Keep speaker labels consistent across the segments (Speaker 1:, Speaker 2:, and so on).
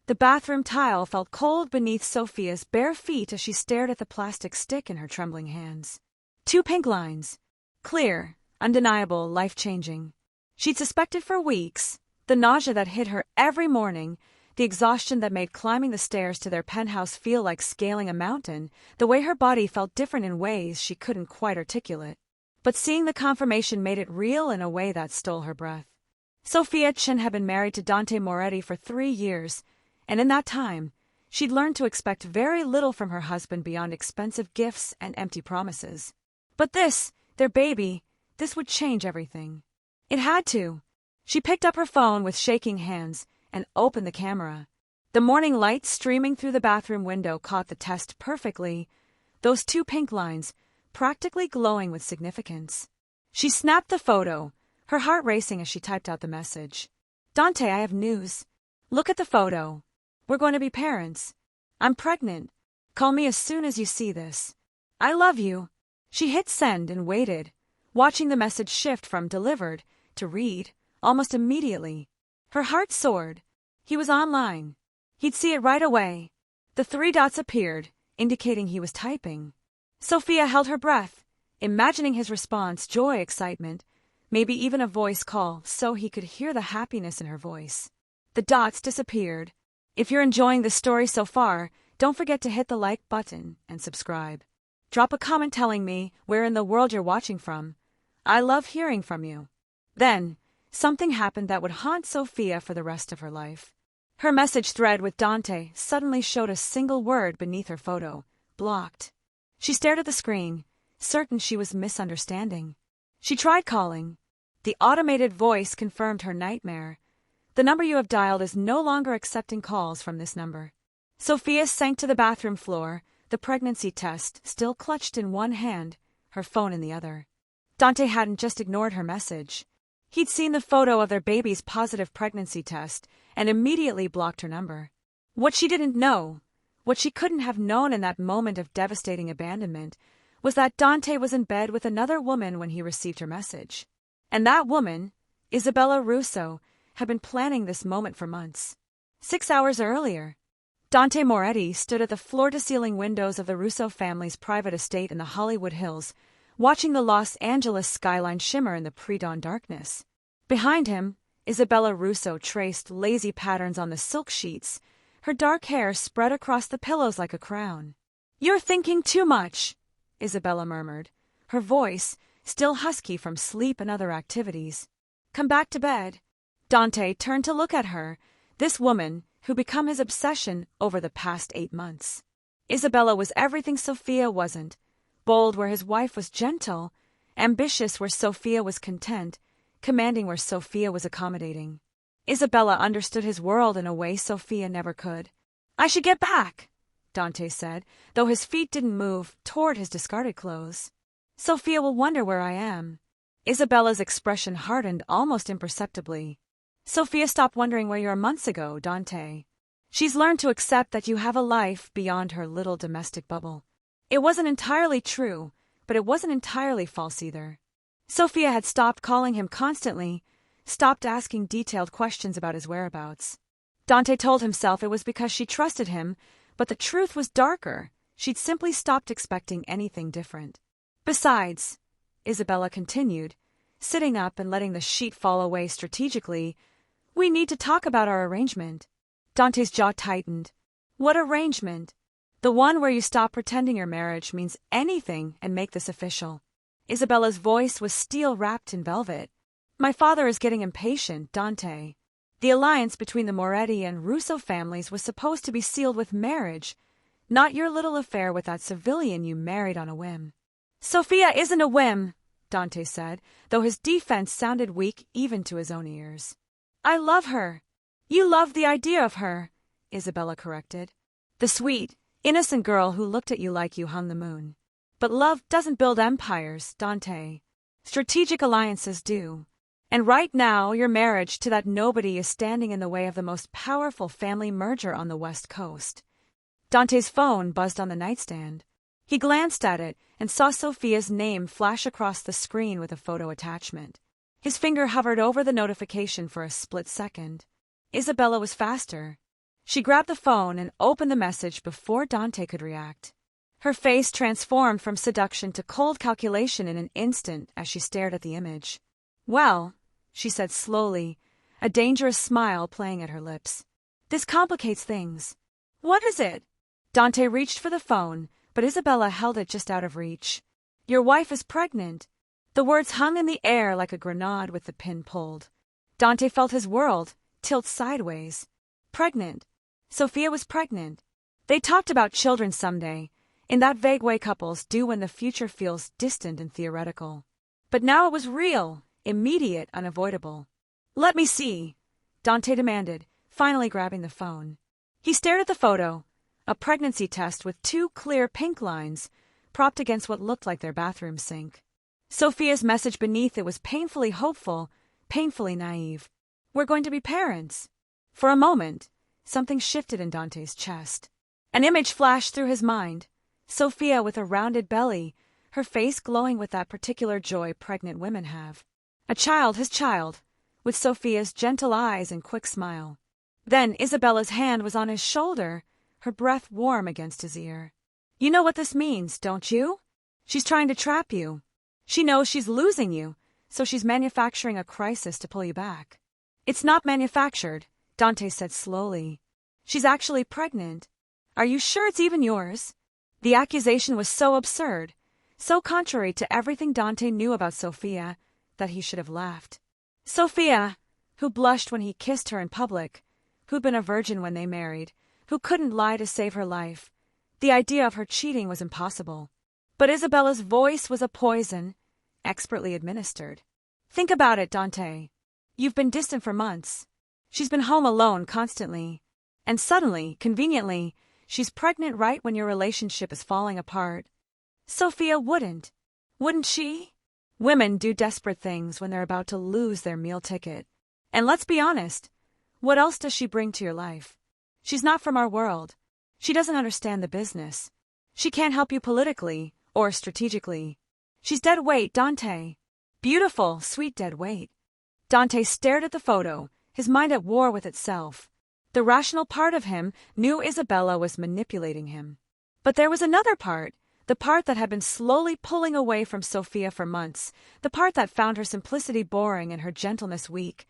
Speaker 1: The bathroom tile felt cold beneath Sophia's bare feet as she stared at the plastic stick in her trembling hands. 2 pink lines. Clear, undeniable, life-changing. She'd suspected for weeks, the nausea that hit her every morning, the exhaustion that made climbing the stairs to their penthouse feel like scaling a mountain, the way her body felt different in ways she couldn't quite articulate. But seeing the confirmation made it real in a way that stole her breath. Sophia Chen had been married to Dante Moretti for 3 years, and in that time, she'd learned to expect very little from her husband beyond expensive gifts and empty promises. But this, their baby, this would change everything. It had to. She picked up her phone with shaking hands and opened the camera. The morning light streaming through the bathroom window caught the test perfectly, those 2 pink lines, practically glowing with significance. She snapped the photo, her heart racing as she typed out the message. Dante, I have news. Look at the photo. We're going to be parents. I'm pregnant. Call me as soon as you see this. I love you. She hit send and waited, watching the message shift from delivered to read, almost immediately. Her heart soared. He was online. He'd see it right away. The 3 dots appeared, indicating he was typing. Sophia held her breath, imagining his response, joy, excitement, maybe even a voice call so he could hear the happiness in her voice. The dots disappeared. If you're enjoying this story so far, don't forget to hit the like button and subscribe. Drop a comment telling me where in the world you're watching from. I love hearing from you. Then, something happened that would haunt Sophia for the rest of her life. Her message thread with Dante suddenly showed a single word beneath her photo, blocked. She stared at the screen, certain she was misunderstanding. She tried calling. The automated voice confirmed her nightmare. The number you have dialed is no longer accepting calls from this number. Sophia sank to the bathroom floor, the pregnancy test still clutched in one hand, her phone in the other. Dante hadn't just ignored her message. He'd seen the photo of their baby's positive pregnancy test and immediately blocked her number. What she didn't know, what she couldn't have known in that moment of devastating abandonment, was that Dante was in bed with another woman when he received her message. And that woman, Isabella Russo, had been planning this moment for months. 6 hours earlier, Dante Moretti stood at the floor-to-ceiling windows of the Russo family's private estate in the Hollywood Hills, watching the Los Angeles skyline shimmer in the pre-dawn darkness. Behind him, Isabella Russo traced lazy patterns on the silk sheets, her dark hair spread across the pillows like a crown. "You're thinking too much," Isabella murmured, her voice still husky from sleep and other activities. "Come back to bed." Dante turned to look at her, this woman who'd become his obsession over the past 8 months. Isabella was everything Sophia wasn't, bold where his wife was gentle, ambitious where Sophia was content, commanding where Sophia was accommodating. Isabella understood his world in a way Sophia never could. "I should get back," Dante said, though his feet didn't move toward his discarded clothes. "Sophia will wonder where I am." Isabella's expression hardened almost imperceptibly. "Sophia stopped wondering where you were months ago, Dante. She's learned to accept that you have a life beyond her little domestic bubble." It wasn't entirely true, but it wasn't entirely false either. Sophia had stopped calling him constantly, stopped asking detailed questions about his whereabouts. Dante told himself it was because she trusted him, but the truth was darker. She'd simply stopped expecting anything different. "Besides," Isabella continued, sitting up and letting the sheet fall away strategically, "we need to talk about our arrangement." Dante's jaw tightened. "What arrangement?" "The one where you stop pretending your marriage means anything and make this official." Isabella's voice was steel-wrapped in velvet. "My father is getting impatient, Dante. The alliance between the Moretti and Russo families was supposed to be sealed with marriage, not your little affair with that civilian you married on a whim." "Sophia isn't a whim," Dante said, though his defense sounded weak even to his own ears. "I love her." "You love the idea of her," Isabella corrected. "The sweet, innocent girl who looked at you like you hung the moon." "But love doesn't build empires, Dante. Strategic alliances do. And right now, your marriage to that nobody is standing in the way of the most powerful family merger on the West Coast." Dante's phone buzzed on the nightstand. He glanced at it and saw Sophia's name flash across the screen with a photo attachment. His finger hovered over the notification for a split second. Isabella was faster. She grabbed the phone and opened the message before Dante could react. Her face transformed from seduction to cold calculation in an instant as she stared at the image. "Well," she said slowly, a dangerous smile playing at her lips. "This complicates things." "What is it?" Dante reached for the phone, but Isabella held it just out of reach. "Your wife is pregnant." The words hung in the air like a grenade with the pin pulled. Dante felt his world tilt sideways. Pregnant. Sophia was pregnant. They talked about children someday, in that vague way couples do when the future feels distant and theoretical. But now it was real, immediate, unavoidable. "Let me see," Dante demanded, finally grabbing the phone. He stared at the photo, a pregnancy test with 2 clear pink lines propped against what looked like their bathroom sink. Sophia's message beneath it was painfully hopeful, painfully naive. "We're going to be parents." For a moment, something shifted in Dante's chest. An image flashed through his mind. Sophia with a rounded belly, her face glowing with that particular joy pregnant women have. A child, his child, with Sophia's gentle eyes and quick smile. Then Isabella's hand was on his shoulder, her breath warm against his ear. "You know what this means, don't you? She's trying to trap you. She knows she's losing you, so she's manufacturing a crisis to pull you back." "It's not manufactured," Dante said slowly. "She's actually pregnant. Are you sure it's even yours?" The accusation was so absurd, so contrary to everything Dante knew about Sophia, that he should have laughed. Sophia, who blushed when he kissed her in public, who'd been a virgin when they married, who couldn't lie to save her life. The idea of her cheating was impossible. But Isabella's voice was a poison, expertly administered. "Think about it, Dante. You've been distant for months. She's been home alone constantly. And suddenly, conveniently, she's pregnant right when your relationship is falling apart. Sophia wouldn't she? Women do desperate things when they're about to lose their meal ticket. And let's be honest, what else does she bring to your life? She's not from our world. She doesn't understand the business. She can't help you politically or strategically. She's dead weight, Dante. Beautiful, sweet dead weight." Dante stared at the photo, his mind at war with itself. The rational part of him knew Isabella was manipulating him. But there was another part, the part that had been slowly pulling away from Sophia for months, the part that found her simplicity boring and her gentleness weak,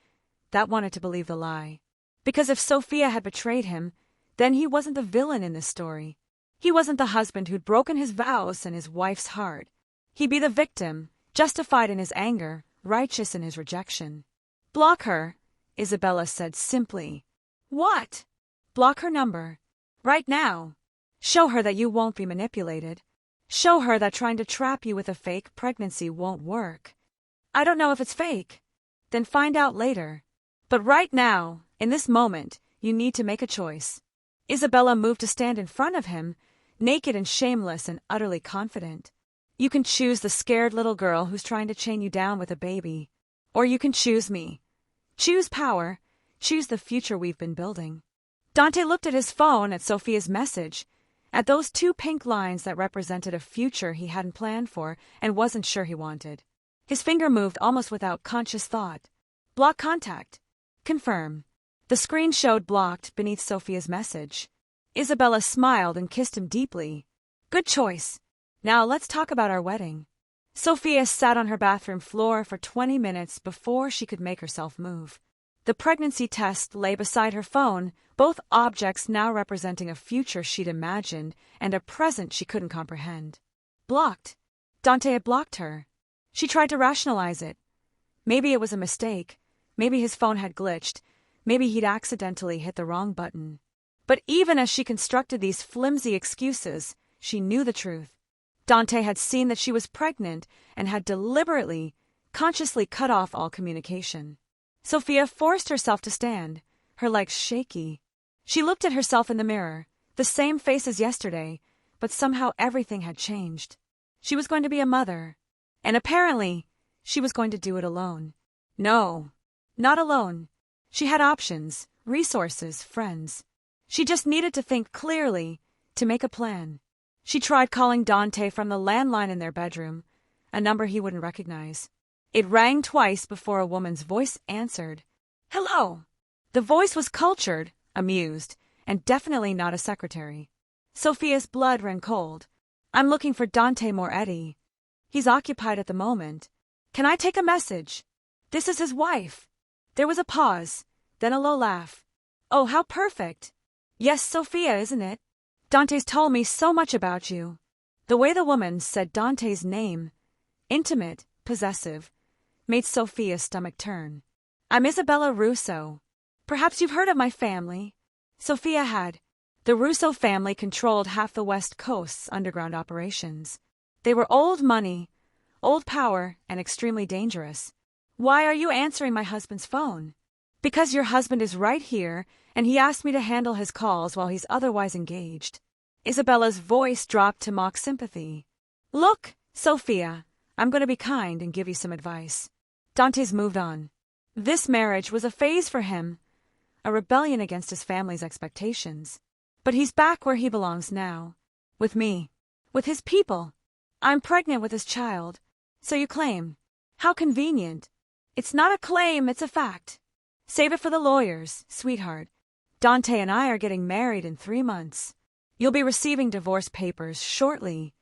Speaker 1: that wanted to believe the lie. Because if Sophia had betrayed him, then he wasn't the villain in this story. He wasn't the husband who'd broken his vows and his wife's heart. He'd be the victim, justified in his anger, righteous in his rejection. "Block her," Isabella said simply. "What?" "Block her number. Right now. Show her that you won't be manipulated. Show her that trying to trap you with a fake pregnancy won't work." "I don't know if it's fake." "Then find out later. But right now, in this moment, you need to make a choice." Isabella moved to stand in front of him, naked and shameless and utterly confident. "You can choose the scared little girl who's trying to chain you down with a baby. Or you can choose me. Choose power. Choose the future we've been building." Dante looked at his phone, at Sophia's message, at those 2 pink lines that represented a future he hadn't planned for and wasn't sure he wanted. His finger moved almost without conscious thought. Block contact. Confirm. The screen showed blocked beneath Sophia's message. Isabella smiled and kissed him deeply. "Good choice. Now let's talk about our wedding." Sophia sat on her bathroom floor for 20 minutes before she could make herself move. The pregnancy test lay beside her phone, both objects now representing a future she'd imagined and a present she couldn't comprehend. Blocked. Dante had blocked her. She tried to rationalize it. Maybe it was a mistake. Maybe his phone had glitched. Maybe he'd accidentally hit the wrong button. But even as she constructed these flimsy excuses, she knew the truth. Dante had seen that she was pregnant and had deliberately, consciously cut off all communication. Sophia forced herself to stand, her legs shaky. She looked at herself in the mirror, the same face as yesterday, but somehow everything had changed. She was going to be a mother, and apparently, she was going to do it alone. No, not alone. She had options, resources, friends. She just needed to think clearly, to make a plan. She tried calling Dante from the landline in their bedroom, a number he wouldn't recognize. It rang twice before a woman's voice answered. "Hello." The voice was cultured, amused, and definitely not a secretary. Sophia's blood ran cold. I'm looking for Dante Moretti. He's occupied at the moment. Can I take a message? This is his wife. There was a pause, then a low laugh. Oh, how perfect. Yes, Sophia, isn't it? Dante's told me so much about you. The way the woman said Dante's name, intimate, possessive, made Sophia's stomach turn. I'm Isabella Russo. Perhaps you've heard of my family. Sophia had. The Russo family controlled half the West Coast's underground operations. They were old money, old power, and extremely dangerous. Why are you answering my husband's phone? Because your husband is right here, and he asked me to handle his calls while he's otherwise engaged. Isabella's voice dropped to mock sympathy. Look, Sophia, I'm going to be kind and give you some advice. Dante's moved on. This marriage was a phase for him, a rebellion against his family's expectations. But he's back where he belongs now. With me. With his people. I'm pregnant with his child. So you claim. How convenient. It's not a claim, it's a fact. Save it for the lawyers, sweetheart. Dante and I are getting married in 3 months. You'll be receiving divorce papers shortly.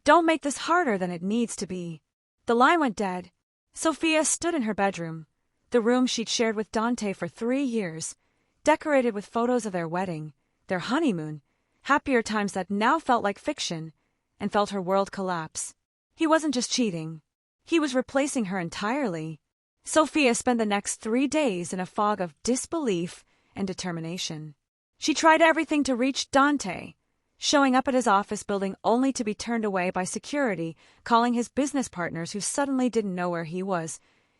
Speaker 1: Don't make this harder than it needs to be. The line went dead. Sophia stood in her bedroom, the room she'd shared with Dante for 3 years, decorated with photos of their wedding, their honeymoon, happier times that now felt like fiction, and felt her world collapse. He wasn't just cheating. He was replacing her entirely. Sophia spent the next 3 days in a fog of disbelief and determination. She tried everything to reach Dante, showing up at his office building only to be turned away by security, calling his business partners who suddenly didn't know where he was,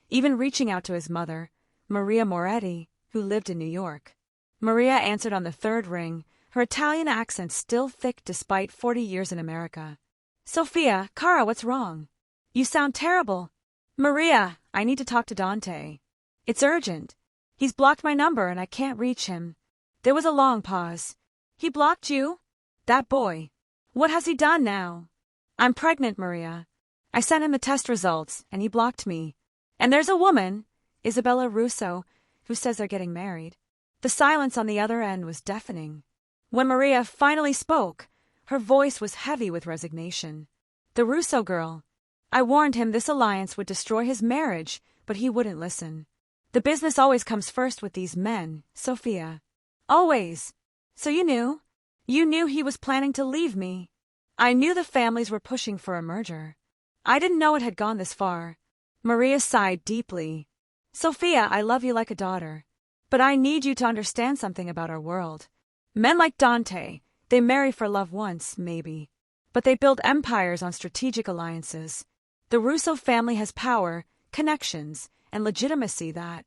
Speaker 1: even reaching out to his mother, Maria Moretti, who lived in New York. Maria answered on the 3rd ring, her Italian accent still thick despite 40 years in America. Sophia, Cara, what's wrong? You sound terrible. Maria, I need to talk to Dante. It's urgent. He's blocked my number and I can't reach him. There was a long pause. He blocked you? That boy. What has he done now? I'm pregnant, Maria. I sent him the test results and he blocked me. And there's a woman, Isabella Russo, who says they're getting married. The silence on the other end was deafening. When Maria finally spoke, her voice was heavy with resignation. The Russo girl. I warned him this alliance would destroy his marriage, but he wouldn't listen. The business always comes first with these men, Sophia. Always. So you knew? You knew he was planning to leave me. I knew the families were pushing for a merger. I didn't know it had gone this far. Maria sighed deeply. Sophia, I love you like a daughter. But I need you to understand something about our world. Men like Dante, they marry for love once, maybe. But they build empires on strategic alliances. The Russo family has power, connections, and legitimacy that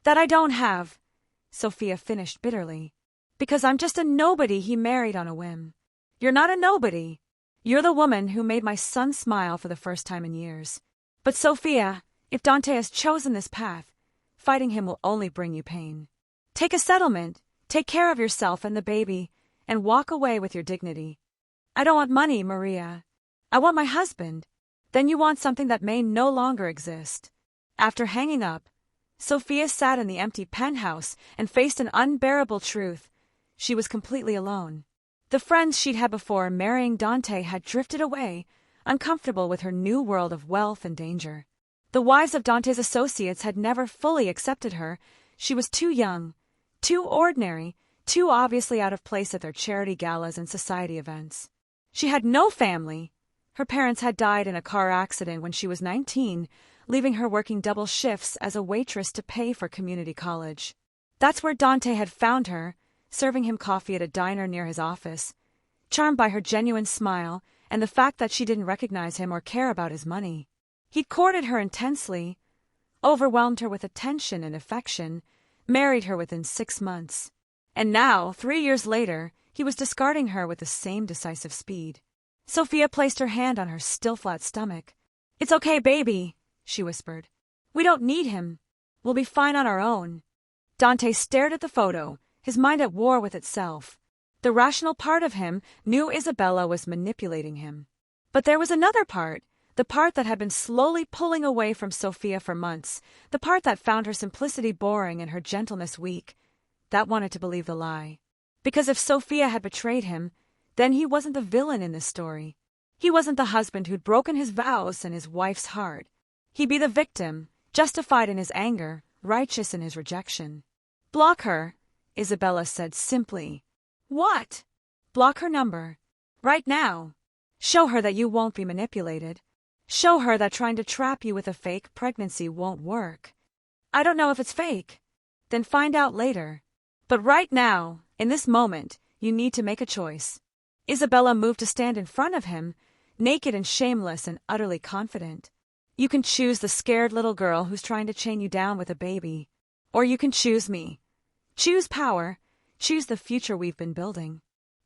Speaker 1: I don't have, Sophia finished bitterly. Because I'm just a nobody he married on a whim. You're not a nobody. You're the woman who made my son smile for the first time in years. But Sophia, if Dante has chosen this path, fighting him will only bring you pain. Take a settlement, take care of yourself and the baby, and walk away with your dignity. I don't want money, Maria. I want my husband. Then you want something that may no longer exist. After hanging up, Sophia sat in the empty penthouse and faced an unbearable truth. She was completely alone. The friends she'd had before marrying Dante had drifted away, uncomfortable with her new world of wealth and danger. The wives of Dante's associates had never fully accepted her. She was too young, too ordinary, too obviously out of place at their charity galas and society events. She had no family. Her parents had died in a car accident when she was 19, leaving her working double shifts as a waitress to pay for community college. That's where Dante had found her, serving him coffee at a diner near his office, charmed by her genuine smile and the fact that she didn't recognize him or care about his money. He'd courted her intensely, overwhelmed her with attention and affection, married her within 6 months. And now, 3 years later, he was discarding her with the same decisive speed. Sophia placed her hand on her still flat stomach. It's okay, baby, she whispered. We don't need him. We'll be fine on our own. Dante stared at the photo, his mind at war with itself. The rational part of him knew Isabella was manipulating him. But there was another part, the part that had been slowly pulling away from Sophia for months, the part that found her simplicity boring and her gentleness weak, that wanted to believe the lie. Because if Sophia had betrayed him, then he wasn't the villain in this story. He wasn't the husband who'd broken his vows and his wife's heart. He'd be the victim, justified in his anger, righteous in his rejection. Block her, Isabella said simply. What? Block her number. Right now. Show her that you won't be manipulated. Show her that trying to trap you with a fake pregnancy won't work. I don't know if it's fake. Then find out later. But right now, in this moment, you need to make a choice. Isabella moved to stand in front of him, naked and shameless and utterly confident. You can choose the scared little girl who's trying to chain you down with a baby. Or you can choose me. Choose power. Choose the future we've been building.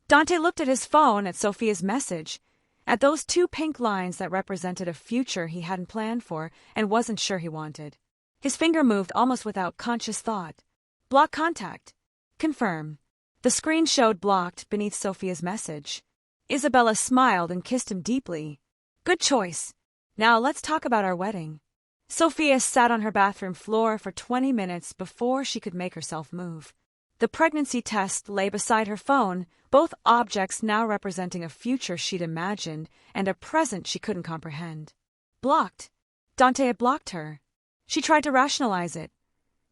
Speaker 1: Dante looked at his phone, at Sophia's message, at those 2 pink lines that represented a future he hadn't planned for and wasn't sure he wanted. His finger moved almost without conscious thought. Block contact. Confirm. The screen showed blocked beneath Sophia's message. Isabella smiled and kissed him deeply. Good choice. Now let's talk about our wedding. Sophia sat on her bathroom floor for 20 minutes before she could make herself move. The pregnancy test lay beside her phone, both objects now representing a future she'd imagined and a present she couldn't comprehend. Blocked. Dante had blocked her. She tried to rationalize it.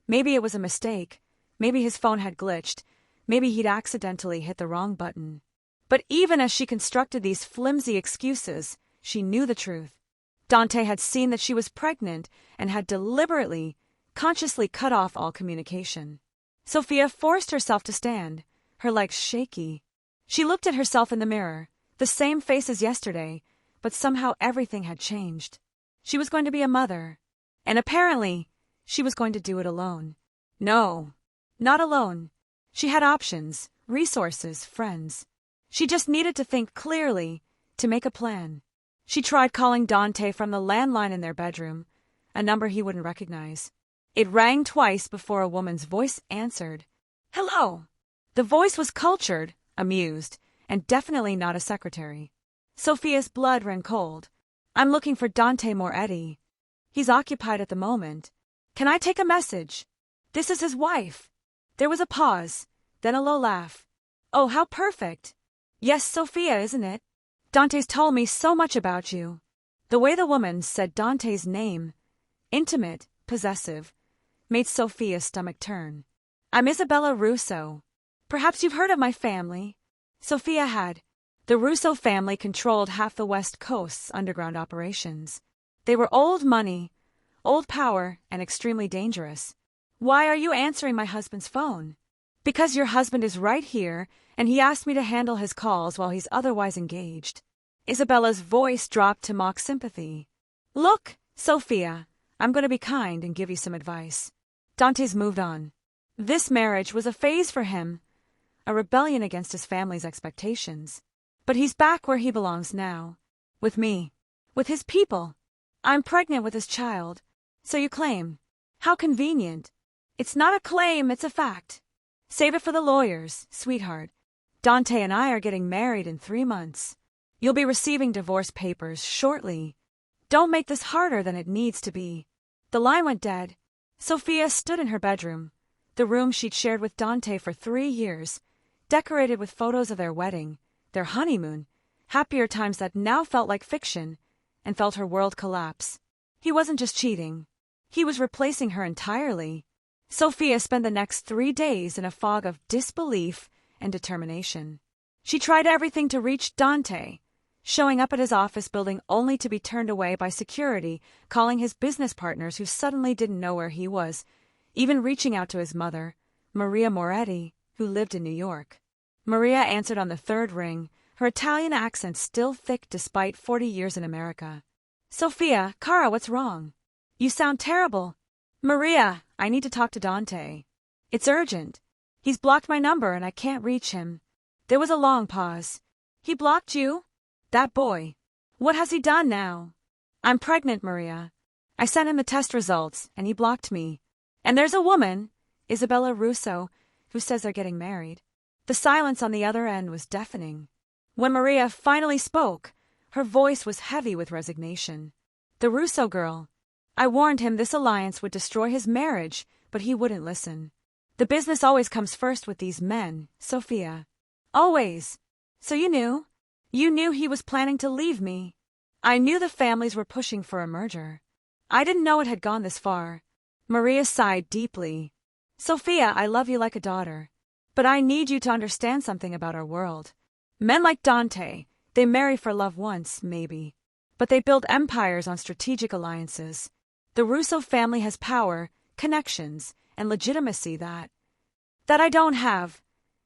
Speaker 1: Maybe it was a mistake. Maybe his phone had glitched. Maybe he'd accidentally hit the wrong button. But even as she constructed these flimsy excuses, she knew the truth. Dante had seen that she was pregnant and had deliberately, consciously cut off all communication. Sophia forced herself to stand, her legs shaky. She looked at herself in the mirror, the same face as yesterday, but somehow everything had changed. She was going to be a mother, and apparently, she was going to do it alone. No, not alone. She had options, resources, friends. She just needed to think clearly, to make a plan. She tried calling Dante from the landline in their bedroom, a number he wouldn't recognize. It rang twice before a woman's voice answered. Hello. The voice was cultured, amused, and definitely not a secretary. Sophia's blood ran cold. I'm looking for Dante Moretti. He's occupied at the moment. Can I take a message? This is his wife. There was a pause, then a low laugh. Oh, how perfect. Yes, Sophia, isn't it? Dante's told me so much about you. The way the woman said Dante's name, intimate, possessive, made Sophia's stomach turn. I'm Isabella Russo. Perhaps you've heard of my family. Sophia had. The Russo family controlled half the West Coast's underground operations. They were old money, old power, and extremely dangerous. Why are you answering my husband's phone? Because your husband is right here, and he asked me to handle his calls while he's otherwise engaged. Isabella's voice dropped to mock sympathy. Look, Sophia, I'm going to be kind and give you some advice. Dante's moved on. This marriage was a phase for him, a rebellion against his family's expectations. But he's back where he belongs now. With me. With his people. I'm pregnant with his child. So you claim. How convenient. It's not a claim, it's a fact. Save it for the lawyers, sweetheart. Dante and I are getting married in 3 months. You'll be receiving divorce papers shortly. Don't make this harder than it needs to be. The line went dead. Sophia stood in her bedroom, the room she'd shared with Dante for 3 years, decorated with photos of their wedding, their honeymoon, happier times that now felt like fiction, and felt her world collapse. He wasn't just cheating. He was replacing her entirely. Sophia spent the next 3 days in a fog of disbelief and determination. She tried everything to reach Dante, showing up at his office building only to be turned away by security, calling his business partners who suddenly didn't know where he was, even reaching out to his mother, Maria Moretti, who lived in New York. Maria answered on the 3rd ring, her Italian accent still thick despite 40 years in America. Sophia, Cara, what's wrong? You sound terrible. Maria, I need to talk to Dante. It's urgent. He's blocked my number and I can't reach him. There was a long pause. He blocked you? That boy. What has he done now? I'm pregnant, Maria. I sent him the test results and he blocked me. And there's a woman, Isabella Russo, who says they're getting married. The silence on the other end was deafening. When Maria finally spoke, her voice was heavy with resignation. The Russo girl. I warned him this alliance would destroy his marriage, but he wouldn't listen. The business always comes first with these men, Sophia. Always. So you knew? You knew he was planning to leave me. I knew the families were pushing for a merger. I didn't know it had gone this far. Maria sighed deeply. Sophia, I love you like a daughter. But I need you to understand something about our world. Men like Dante, they marry for love once, maybe. But they build empires on strategic alliances. The Russo family has power, connections, and legitimacy that I don't have,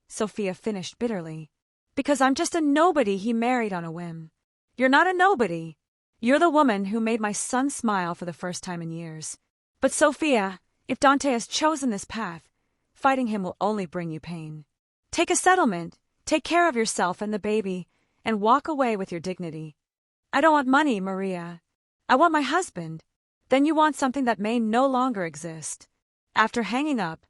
Speaker 1: Sophia finished bitterly. Because I'm just a nobody he married on a whim. You're not a nobody. You're the woman who made my son smile for the first time in years. But Sophia, if Dante has chosen this path, fighting him will only bring you pain. Take a settlement, take care of yourself and the baby, and walk away with your dignity. I don't want money, Maria. I want my husband. Then you want something that may no longer exist. After hanging up,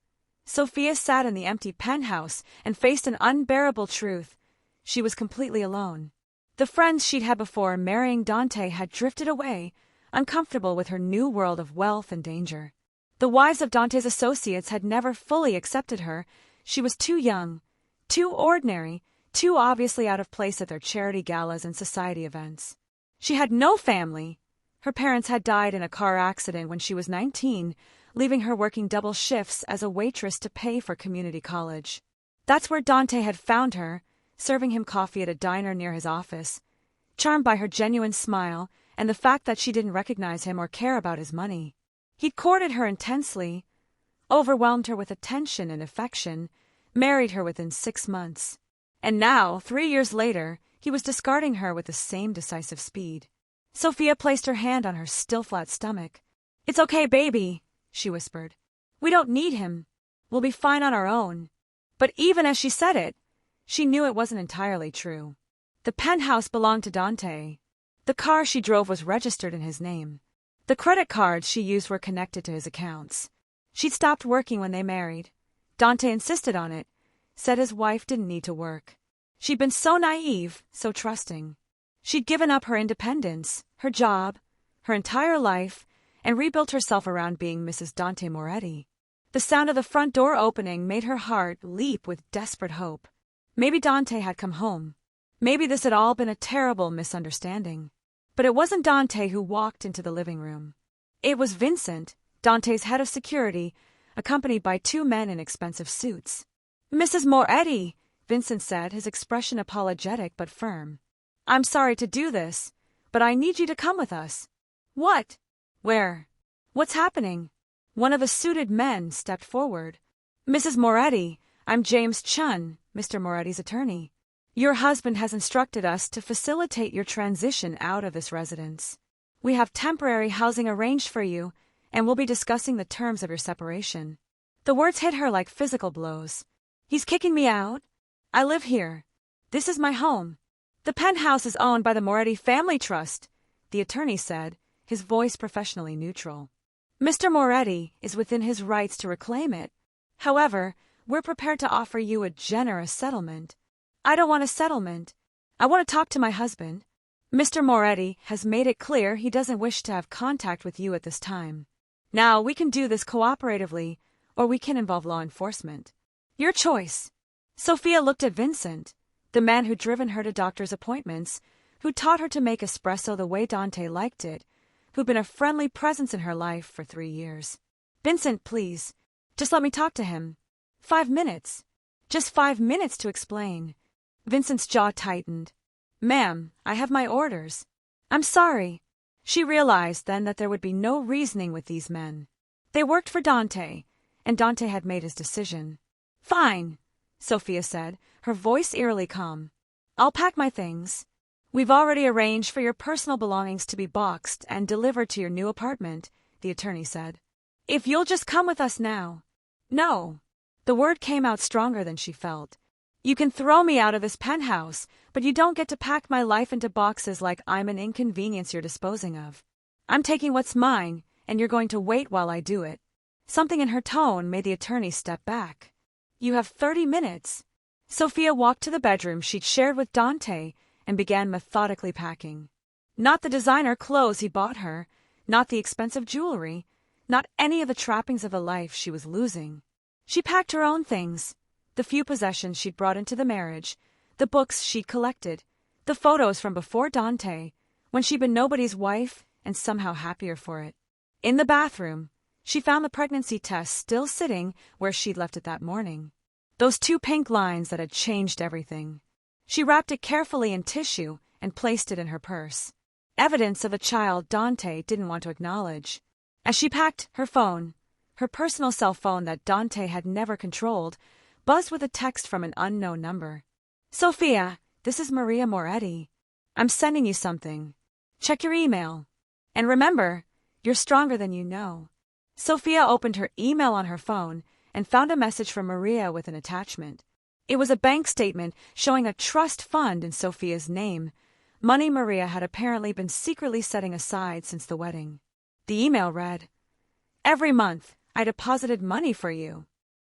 Speaker 1: Sophia sat in the empty penthouse and faced an unbearable truth. She was completely alone. The friends she'd had before marrying Dante had drifted away, uncomfortable with her new world of wealth and danger. The wives of Dante's associates had never fully accepted her. She was too young, too ordinary, too obviously out of place at their charity galas and society events. She had no family. Her parents had died in a car accident when she was 19, leaving her working double shifts as a waitress to pay for community college. That's where Dante had found her, serving him coffee at a diner near his office, charmed by her genuine smile and the fact that she didn't recognize him or care about his money. He'd courted her intensely, overwhelmed her with attention and affection, married her within 6 months. And now, 3 years later, he was discarding her with the same decisive speed. Sophia placed her hand on her still flat stomach. It's okay, baby, she whispered. We don't need him. We'll be fine on our own. But even as she said it, she knew it wasn't entirely true. The penthouse belonged to Dante. The car she drove was registered in his name. The credit cards she used were connected to his accounts. She'd stopped working when they married. Dante insisted on it, said his wife didn't need to work. She'd been so naive, so trusting. She'd given up her independence, her job, her entire life, and rebuilt herself around being Mrs. Dante Moretti. The sound of the front door opening made her heart leap with desperate hope. Maybe Dante had come home. Maybe this had all been a terrible misunderstanding. But it wasn't Dante who walked into the living room. It was Vincent, Dante's head of security, accompanied by 2 men in expensive suits. Mrs. Moretti, Vincent said, his expression apologetic but firm. I'm sorry to do this, but I need you to come with us. What? Where? What's happening? One of the suited men stepped forward. Mrs. Moretti, I'm James Chen, Mr. Moretti's attorney. Your husband has instructed us to facilitate your transition out of this residence. We have temporary housing arranged for you, and we'll be discussing the terms of your separation. The words hit her like physical blows. He's kicking me out? I live here. This is my home. The penthouse is owned by the Moretti Family Trust, the attorney said, his voice professionally neutral. Mr. Moretti is within his rights to reclaim it. However, we're prepared to offer you a generous settlement. I don't want a settlement. I want to talk to my husband. Mr. Moretti has made it clear he doesn't wish to have contact with you at this time. Now, we can do this cooperatively, or we can involve law enforcement. Your choice. Sophia looked at Vincent, the man who'd driven her to doctor's appointments, who taught her to make espresso the way Dante liked it, who'd been a friendly presence in her life for 3 years. Vincent, please, just let me talk to him. 5 minutes. Just 5 minutes to explain. Vincent's jaw tightened. Ma'am, I have my orders. I'm sorry. She realized then that there would be no reasoning with these men. They worked for Dante, and Dante had made his decision. Fine, Sophia said, her voice eerily calm. I'll pack my things. We've already arranged for your personal belongings to be boxed and delivered to your new apartment, the attorney said. If you'll just come with us now. No. The word came out stronger than she felt. You can throw me out of this penthouse, but you don't get to pack my life into boxes like I'm an inconvenience you're disposing of. I'm taking what's mine, and you're going to wait while I do it. Something in her tone made the attorney step back. You have 30 minutes. Sophia walked to the bedroom she'd shared with Dante and began methodically packing. Not the designer clothes he bought her, not the expensive jewelry, not any of the trappings of a life she was losing. She packed her own things, the few possessions she'd brought into the marriage, the books she'd collected, the photos from before Dante, when she'd been nobody's wife and somehow happier for it. In the bathroom, she found the pregnancy test still sitting where she'd left it that morning. Those 2 pink lines that had changed everything. She wrapped it carefully in tissue and placed it in her purse. Evidence of a child Dante didn't want to acknowledge. As she packed, her phone, her personal cell phone that Dante had never controlled, buzzed with a text from an unknown number. "Sophia, this is Maria Moretti. I'm sending you something. Check your email. And remember, you're stronger than you know." Sophia opened her email on her phone and found a message from Maria with an attachment. It was a bank statement showing a trust fund in Sophia's name, money Maria had apparently been secretly setting aside since the wedding. The email read, "Every month, I deposited money for you.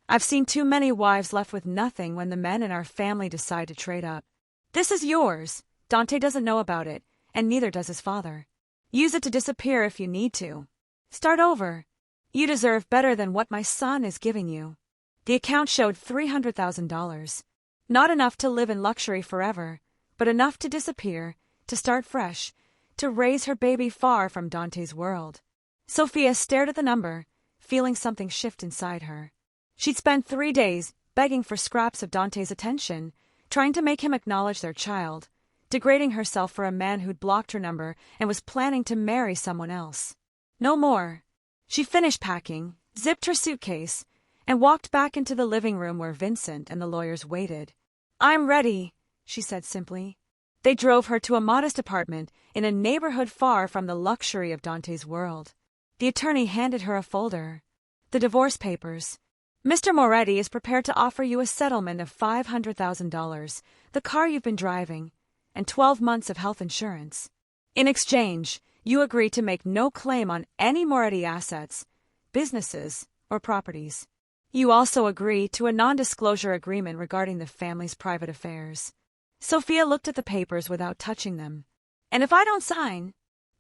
Speaker 1: I've seen too many wives left with nothing when the men in our family decide to trade up. This is yours. Dante doesn't know about it, and neither does his father. Use it to disappear if you need to. Start over. You deserve better than what my son is giving you." The account showed $300,000. Not enough to live in luxury forever, but enough to disappear, to start fresh, to raise her baby far from Dante's world. Sophia stared at the number, feeling something shift inside her. She'd spent 3 days begging for scraps of Dante's attention, trying to make him acknowledge their child, degrading herself for a man who'd blocked her number and was planning to marry someone else. No more. She finished packing, zipped her suitcase, and walked back into the living room where Vincent and the lawyers waited. "I'm ready," she said simply. They drove her to a modest apartment in a neighborhood far from the luxury of Dante's world. The attorney handed her a folder. "The divorce papers. Mr. Moretti is prepared to offer you a settlement of $500,000, the car you've been driving, and 12 months of health insurance. In exchange, you agree to make no claim on any Moretti assets, businesses, or properties. You also agree to a non-disclosure agreement regarding the family's private affairs." Sophia looked at the papers without touching them. "And if I don't sign,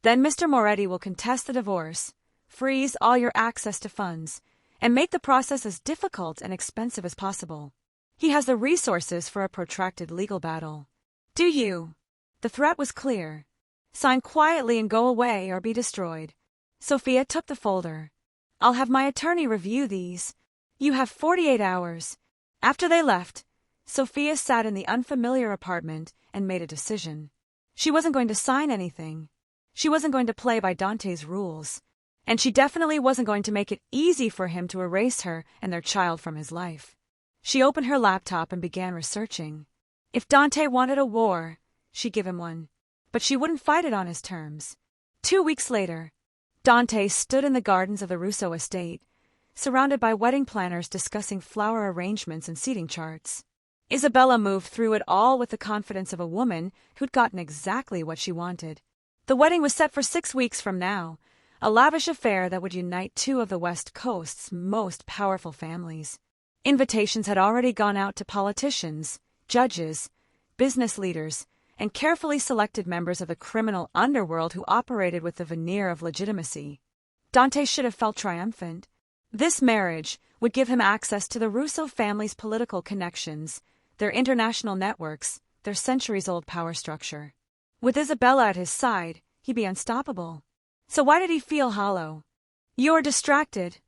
Speaker 1: then Mr. Moretti will contest the divorce, freeze all your access to funds, and make the process as difficult and expensive as possible. He has the resources for a protracted legal battle. Do you?" The threat was clear. "Sign quietly and go away or be destroyed." Sophia took the folder. "I'll have my attorney review these. You have 48 hours. After they left, Sophia sat in the unfamiliar apartment and made a decision. She wasn't going to sign anything. She wasn't going to play by Dante's rules. And she definitely wasn't going to make it easy for him to erase her and their child from his life. She opened her laptop and began researching. If Dante wanted a war, she'd give him one. But she wouldn't fight it on his terms. 2 weeks later, Dante stood in the gardens of the Russo estate, surrounded by wedding planners discussing flower arrangements and seating charts. Isabella moved through it all with the confidence of a woman who'd gotten exactly what she wanted. The wedding was set for 6 weeks from now, a lavish affair that would unite 2 of the West Coast's most powerful families. Invitations had already gone out to politicians, judges, business leaders, and carefully selected members of the criminal underworld who operated with the veneer of legitimacy. Dante should have felt triumphant. This marriage would give him access to the Russo family's political connections, their international networks, their centuries-old power structure. With Isabella at his side, he'd be unstoppable. So why did he feel hollow? "You're distracted,"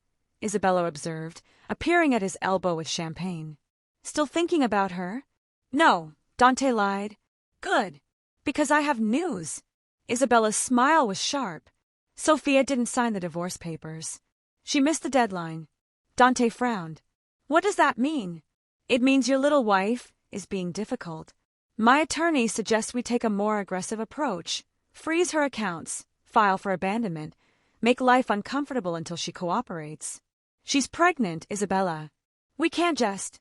Speaker 1: Isabella observed, appearing at his elbow with champagne. "Still thinking about her?" "No," Dante lied. "Good, because I have news." Isabella's smile was sharp. Sophia didn't sign the divorce papers. She missed the deadline. Dante frowned. "What does that mean?" "It means your little wife is being difficult. My attorney suggests we take a more aggressive approach. Freeze her accounts, file for abandonment, make life uncomfortable until she cooperates. She's pregnant, Isabella. We can't just..."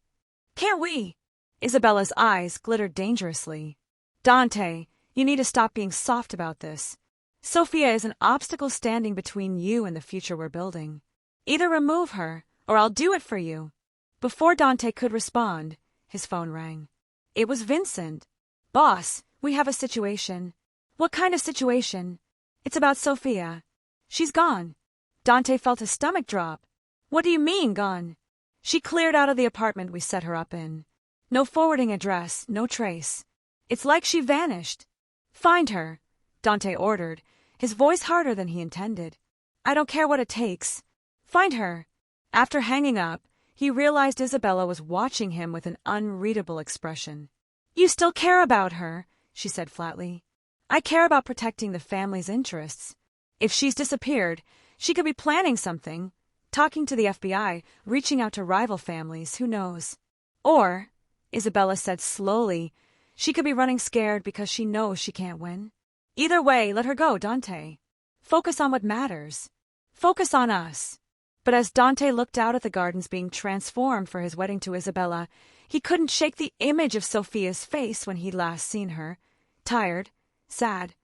Speaker 1: "Can't we?" Isabella's eyes glittered dangerously. "Dante, you need to stop being soft about this. Sophia is an obstacle standing between you and the future we're building. Either remove her, or I'll do it for you." Before Dante could respond, his phone rang. It was Vincent. "Boss, we have a situation." "What kind of situation?" "It's about Sophia. She's gone." Dante felt his stomach drop. "What do you mean, gone?" She cleared out of the apartment we set her up in. No forwarding address, no trace. It's like she vanished. Find her, Dante ordered, his voice harder than he intended. I don't care what it takes. Find her. After hanging up, he realized Isabella was watching him with an unreadable expression. You still care about her, she said flatly. I care about protecting the family's interests. If she's disappeared, she could be planning something, talking to the FBI, reaching out to rival families, who knows. Or, Isabella said slowly, she could be running scared because she knows she can't win. Either way, let her go, Dante. Focus on what matters. Focus on us. But as Dante looked out at the gardens being transformed for his wedding to Isabella, he couldn't shake the image of Sophia's face when he'd last seen her, tired, sad,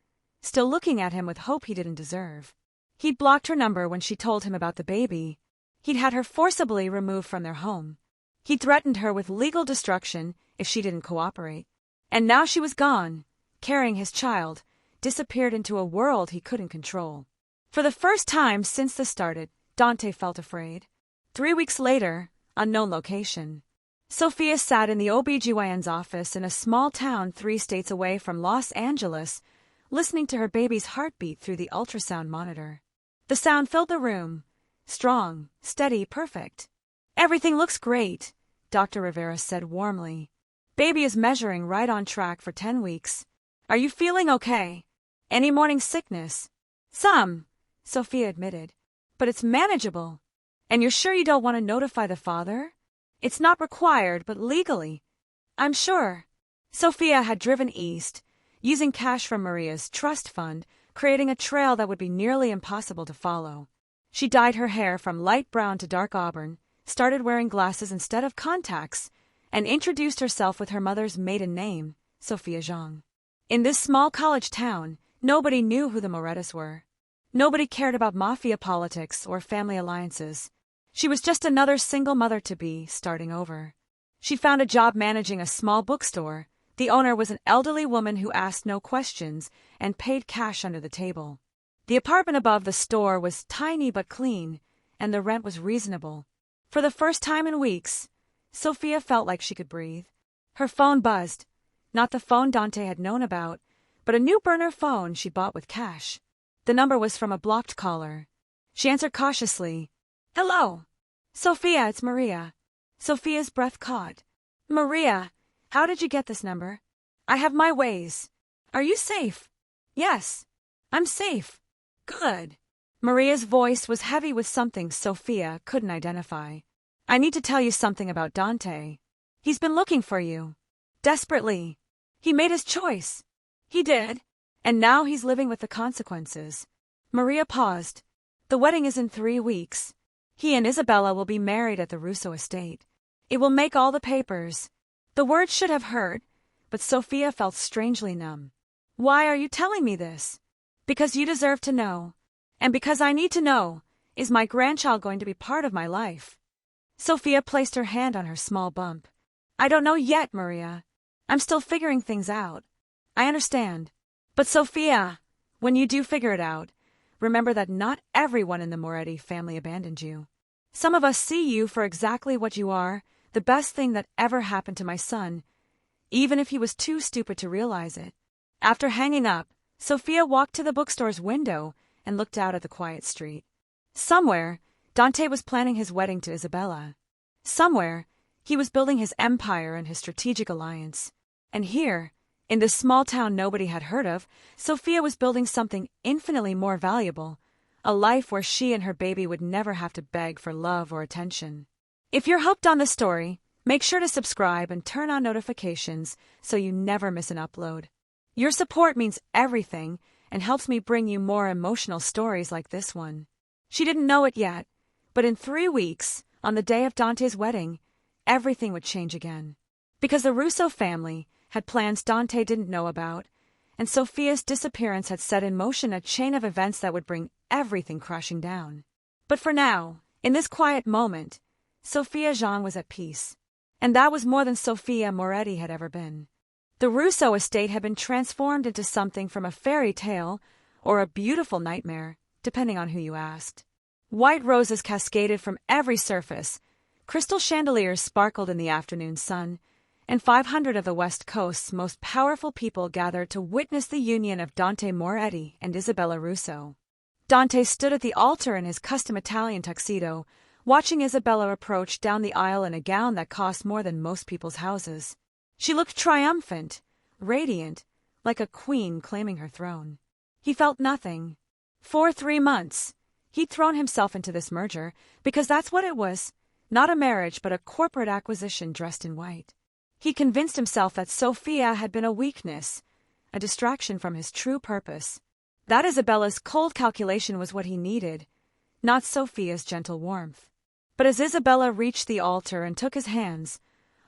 Speaker 1: still looking at him with hope he didn't deserve. He'd blocked her number when she told him about the baby. He'd had her forcibly removed from their home. He'd threatened her with legal destruction if she didn't cooperate. And now she was gone, carrying his child, disappeared into a world he couldn't control. For the first time since this started, Dante felt afraid. 3 weeks later, unknown location. Sophia sat in the OBGYN's office in a small town 3 states away from Los Angeles, listening to her baby's heartbeat through the ultrasound monitor. The sound filled the room. Strong, steady, perfect. Everything looks great, Dr. Rivera said warmly. Baby is measuring right on track for 10 weeks. Are you feeling okay? Any morning sickness? Some, Sophia admitted. But it's manageable. And you're sure you don't want to notify the father? It's not required, but legally. I'm sure. Sophia had driven east, using cash from Maria's trust fund, creating a trail that would be nearly impossible to follow. She dyed her hair from light brown to dark auburn, started wearing glasses instead of contacts, and introduced herself with her mother's maiden name, Sophia Zhang. In this small college town, nobody knew who the Morettis were. Nobody cared about Mafia politics or family alliances. She was just another single mother-to-be starting over. She found a job managing a small bookstore. The owner was an elderly woman who asked no questions and paid cash under the table. The apartment above the store was tiny but clean, and the rent was reasonable. For the first time in weeks, Sophia felt like she could breathe. Her phone buzzed. Not the phone Dante had known about, but a new burner phone she bought with cash. The number was from a blocked caller. She answered cautiously. Hello. Sophia, it's Maria. Sophia's breath caught. Maria, how did you get this number? I have my ways. Are you safe? Yes, I'm safe. Good. Maria's voice was heavy with something Sophia couldn't identify. I need to tell you something about Dante. He's been looking for you. Desperately. He made his choice. He did. And now he's living with the consequences. Maria paused. The wedding is in 3 weeks. He and Isabella will be married at the Russo estate. It will make all the papers. The words should have hurt, but Sophia felt strangely numb. Why are you telling me this? Because you deserve to know. And because I need to know, is my grandchild going to be part of my life? Sophia placed her hand on her small bump. I don't know yet, Maria. I'm still figuring things out. I understand. But Sophia, when you do figure it out, remember that not everyone in the Moretti family abandoned you. Some of us see you for exactly what you are, the best thing that ever happened to my son, even if he was too stupid to realize it. After hanging up, Sophia walked to the bookstore's window and looked out at the quiet street. Somewhere, Dante was planning his wedding to Isabella. Somewhere, he was building his empire and his strategic alliance. And here, in this small town nobody had heard of, Sophia was building something infinitely more valuable, a life where she and her baby would never have to beg for love or attention. If you're hooked on the story, make sure to subscribe and turn on notifications so you never miss an upload. Your support means everything and helps me bring you more emotional stories like this one. She didn't know it yet, but in 3 weeks, on the day of Dante's wedding, everything would change again. Because the Russo family had plans Dante didn't know about, and Sophia's disappearance had set in motion a chain of events that would bring everything crashing down. But for now, in this quiet moment, Sophia Zhang was at peace. And that was more than Sophia Moretti had ever been. The Russo estate had been transformed into something from a fairy tale or a beautiful nightmare, depending on who you asked. White roses cascaded from every surface, Crystal chandeliers sparkled in the afternoon sun, and 500 of the West Coast's most powerful people gathered to witness the union of Dante Moretti and Isabella Russo. Dante stood at the altar in his custom Italian tuxedo, watching Isabella approach down the aisle in a gown that cost more than most people's houses. She looked triumphant, radiant, like a queen claiming her throne. He felt nothing. For 3 months, he'd thrown himself into this merger because that's what it was, not a marriage but a corporate acquisition dressed in white. He convinced himself that Sophia had been a weakness, a distraction from his true purpose. That Isabella's cold calculation was what he needed, not Sophia's gentle warmth. But as Isabella reached the altar and took his hands,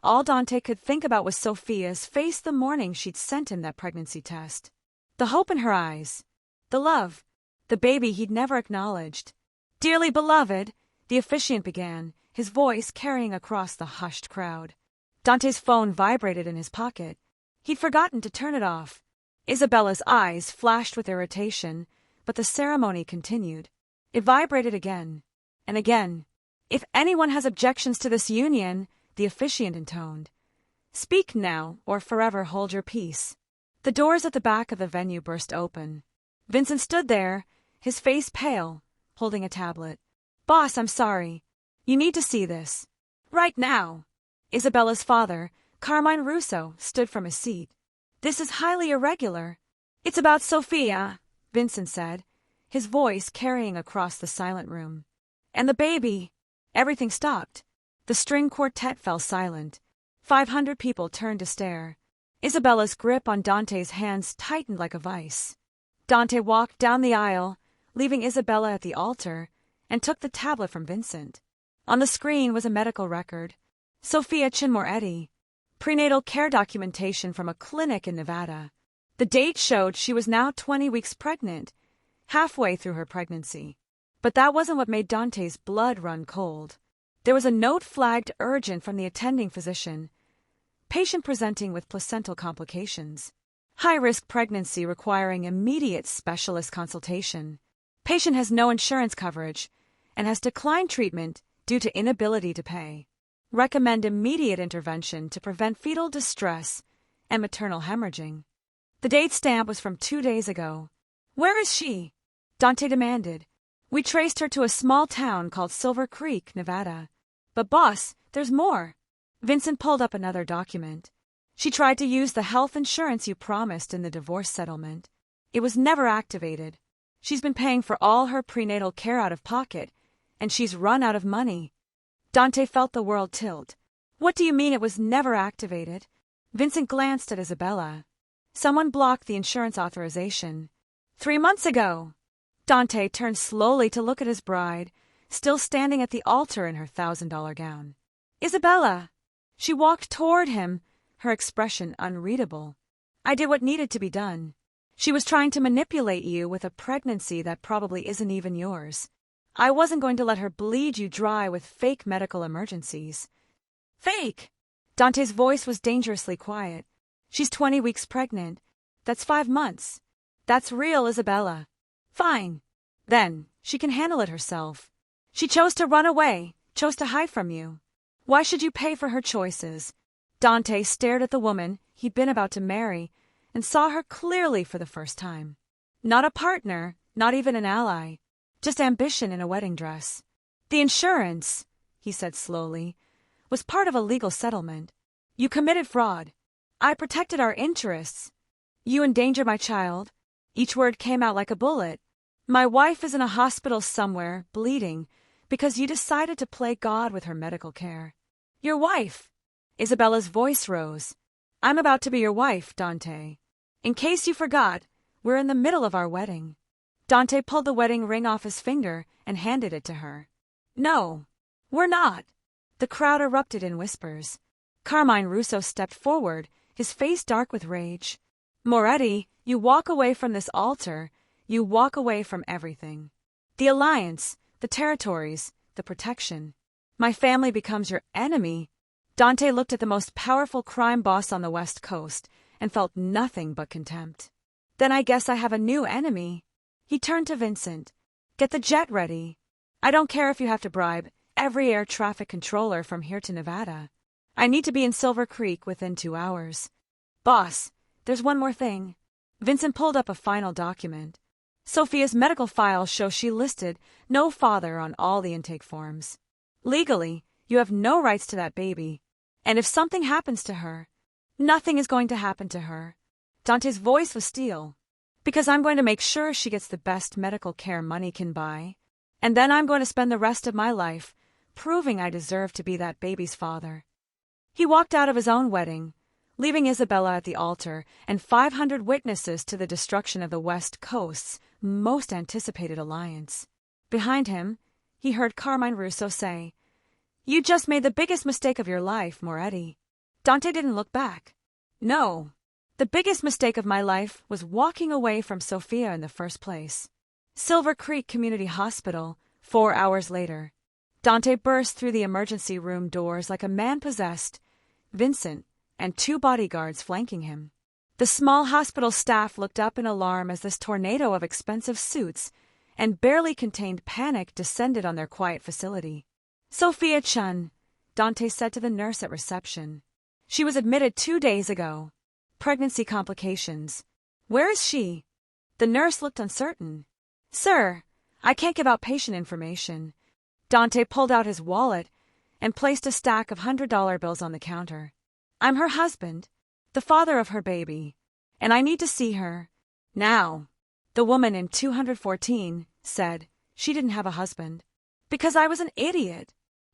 Speaker 1: all Dante could think about was Sophia's face the morning she'd sent him that pregnancy test. The hope in her eyes, the love, the baby he'd never acknowledged. "Dearly beloved," the officiant began, his voice carrying across the hushed crowd. Dante's phone vibrated in his pocket. He'd forgotten to turn it off. Isabella's eyes flashed with irritation, but the ceremony continued. It vibrated again, and again. "If anyone has objections to this union," the officiant intoned, "speak now or forever hold your peace." The doors at the back of the venue burst open. Vincent stood there, his face pale, holding a tablet. "Boss, I'm sorry. You need to see this. Right now." Isabella's father, Carmine Russo, stood from his seat. "This is highly irregular." "It's about Sophia," Vincent said, his voice carrying across the silent room. "And the baby." Everything stopped. The string quartet fell silent. 500 people turned to stare. Isabella's grip on Dante's hands tightened like a vice. Dante walked down the aisle, leaving Isabella at the altar, and took the tablet from Vincent. On the screen was a medical record. Sophia Chen Moretti, prenatal care documentation from a clinic in Nevada. The date showed she was now 20 weeks pregnant, halfway through her pregnancy. But that wasn't what made Dante's blood run cold. There was a note flagged urgent from the attending physician. Patient presenting with placental complications. High-risk pregnancy requiring immediate specialist consultation. Patient has no insurance coverage and has declined treatment due to inability to pay. Recommend immediate intervention to prevent fetal distress and maternal hemorrhaging. The date stamp was from 2 days ago. "Where is she?" Dante demanded. "We traced her to a small town called Silver Creek, Nevada." "But boss, there's more." Vincent pulled up another document. "She tried to use the health insurance you promised in the divorce settlement. It was never activated. She's been paying for all her prenatal care out of pocket, and she's run out of money." Dante felt the world tilt. "What do you mean it was never activated?" Vincent glanced at Isabella. "Someone blocked the insurance authorization. 3 months ago." Dante turned slowly to look at his bride, still standing at the altar in her $1,000 gown. "Isabella!" She walked toward him, her expression unreadable. "I did what needed to be done. She was trying to manipulate you with a pregnancy that probably isn't even yours. I wasn't going to let her bleed you dry with fake medical emergencies." "Fake!" Dante's voice was dangerously quiet. "She's 20 weeks pregnant. That's 5 months. That's real, Isabella." "Fine. Then she can handle it herself. She chose to run away, chose to hide from you. Why should you pay for her choices?" Dante stared at the woman he'd been about to marry and saw her clearly for the first time. Not a partner, not even an ally. Just ambition in a wedding dress. "The insurance," he said slowly, "was part of a legal settlement. You committed fraud. I protected our interests. You endangered my child." Each word came out like a bullet. "My wife is in a hospital somewhere, bleeding, because you decided to play God with her medical care." "Your wife!" Isabella's voice rose. "I'm about to be your wife, Dante. In case you forgot, we're in the middle of our wedding." Dante pulled the wedding ring off his finger and handed it to her. "No, we're not." The crowd erupted in whispers. Carmine Russo stepped forward, his face dark with rage. "Moretti, you walk away from this altar, you walk away from everything. The alliance, the territories, the protection. My family becomes your enemy." Dante looked at the most powerful crime boss on the West Coast and felt nothing but contempt. "Then I guess I have a new enemy." He turned to Vincent. "Get the jet ready. I don't care if you have to bribe every air traffic controller from here to Nevada. I need to be in Silver Creek within 2 hours. Boss, there's one more thing. Vincent pulled up a final document. Sophia's medical files show she listed no father on all the intake forms. Legally, you have no rights to that baby. And if something happens to her, nothing is going to happen to her. Dante's voice was steel. Because I'm going to make sure she gets the best medical care money can buy. And then I'm going to spend the rest of my life proving I deserve to be that baby's father. He walked out of his own wedding, leaving Isabella at the altar and 500 witnesses to the destruction of the West Coast's most anticipated alliance. Behind him, he heard Carmine Russo say, "You just made the biggest mistake of your life, Moretti." Dante didn't look back. No, the biggest mistake of my life was walking away from Sophia in the first place. Silver Creek Community Hospital, 4 hours later. Dante burst through the emergency room doors like a man possessed, Vincent and 2 bodyguards flanking him. The small hospital staff looked up in alarm as this tornado of expensive suits and barely contained panic descended on their quiet facility. "Sophia Chen," Dante said to the nurse at reception. "She was admitted 2 days ago. Pregnancy complications. Where is she?" The nurse looked uncertain. "Sir, I can't give out patient information." Dante pulled out his wallet and placed a stack of $100 bills on the counter. "I'm her husband, the father of her baby, and I need to see her. Now." The woman in 214 said she didn't have a husband. "Because I was an idiot."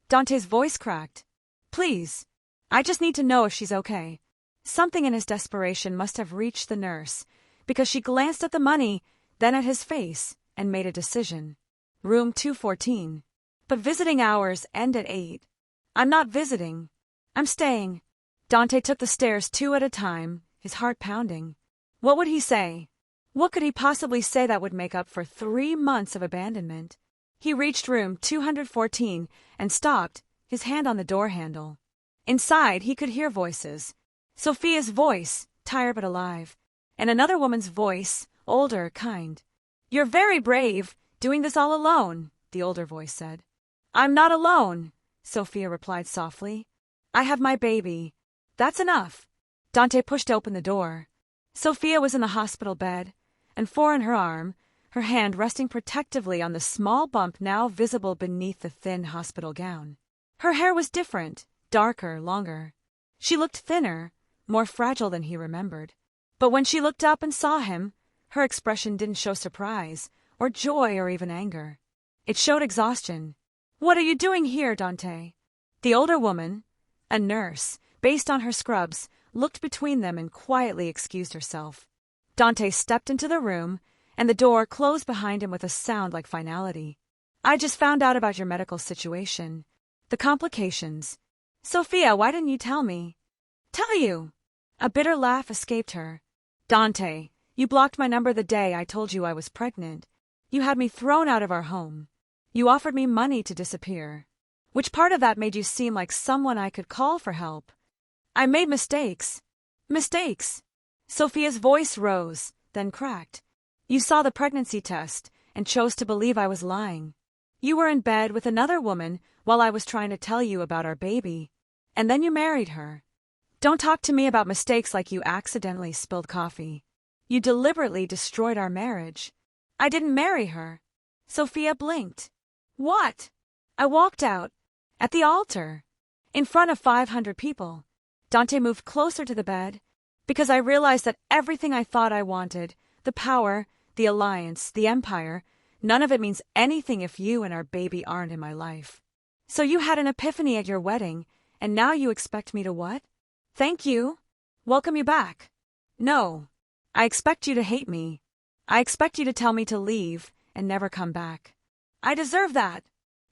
Speaker 1: Dante's voice cracked. "Please, I just need to know if she's okay." Something in his desperation must have reached the nurse, because she glanced at the money, then at his face, and made a decision. Room 214. "But visiting hours end at 8. I'm not visiting. I'm staying." Dante took the stairs 2 at a time, his heart pounding. What would he say? What could he possibly say that would make up for 3 months of abandonment? He reached room 214 and stopped, his hand on the door handle. Inside, he could hear voices. Sophia's voice, tired but alive, and another woman's voice, older, kind. "You're very brave, doing this all alone," the older voice said. "I'm not alone," Sophia replied softly. "I have my baby. That's enough." Dante pushed open the door. Sophia was in the hospital bed, and 4 in her arm, her hand resting protectively on the small bump now visible beneath the thin hospital gown. Her hair was different, darker, longer. She looked thinner, more fragile than he remembered. But when she looked up and saw him, her expression didn't show surprise, or joy, or even anger. It showed exhaustion. "What are you doing here, Dante?" The older woman, a nurse, based on her scrubs, looked between them and quietly excused herself. Dante stepped into the room, and the door closed behind him with a sound like finality. "I just found out about your medical situation. The complications. Sophia, why didn't you tell me?" "Tell you?" A bitter laugh escaped her. "Dante, you blocked my number the day I told you I was pregnant. You had me thrown out of our home. You offered me money to disappear. Which part of that made you seem like someone I could call for help?" "I made mistakes." "Mistakes?" Sophia's voice rose, then cracked. "You saw the pregnancy test and chose to believe I was lying. You were in bed with another woman while I was trying to tell you about our baby. And then you married her. Don't talk to me about mistakes like you accidentally spilled coffee. You deliberately destroyed our marriage." "I didn't marry her." Sophia blinked. "What?" "I walked out. At the altar. In front of 500 people." Dante moved closer to the bed, "because I realized that everything I thought I wanted, the power, the alliance, the empire, none of it means anything if you and our baby aren't in my life. So you had an epiphany at your wedding, and now you expect me to what? Thank you? Welcome you back? No. I expect you to hate me. I expect you to tell me to leave and never come back. I deserve that."